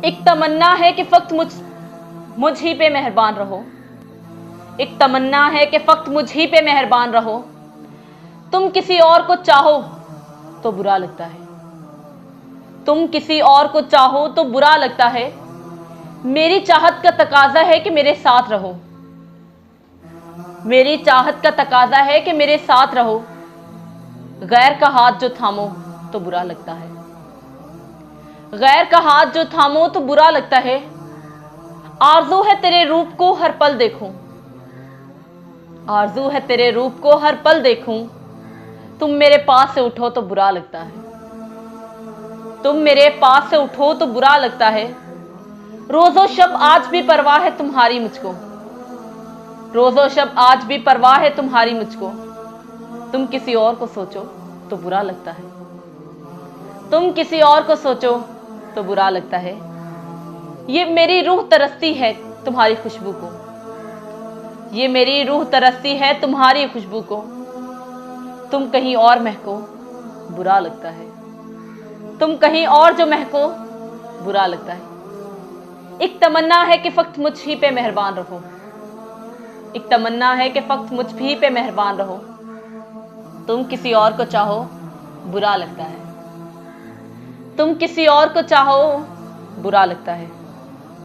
एक तमन्ना है कि फक्त मुझ ही पे मेहरबान रहो। एक तमन्ना है कि फक्त मुझ ही पे मेहरबान रहो। तुम किसी और को चाहो तो बुरा लगता है। तुम किसी और को चाहो तो बुरा लगता है। मेरी चाहत का तकाजा है कि मेरे साथ रहो। मेरी चाहत का तकाजा है कि मेरे साथ रहो। गैर का हाथ जो थामो तो बुरा लगता है। गैर का हाथ जो थामो तो बुरा लगता है। आरज़ू है तेरे रूप को हर पल देखूं। आरज़ू है तेरे रूप को हर पल देखूं। तुम मेरे पास से उठो तो बुरा लगता है। तुम मेरे पास से उठो तो बुरा लगता है। रोज़ो शब आज भी परवाह है तुम्हारी मुझको। रोज़ो शब आज भी परवाह है तुम्हारी मुझको। तुम किसी और को सोचो तो बुरा लगता है। तुम किसी और को सोचो तो बुरा लगता है। ये मेरी रूह तरसती है तुम्हारी खुशबू को। ये मेरी रूह तरसती है तुम्हारी खुशबू को। तुम कहीं और महको बुरा लगता है। तुम कहीं और जो महको बुरा लगता है। एक तमन्ना है कि फक्त मुझ ही पे मेहरबान रहो। एक तमन्ना है कि फक्त मुझ ही पे मेहरबान रहो। तुम किसी और को चाहो बुरा लगता है। तुम किसी और को चाहो बुरा लगता है।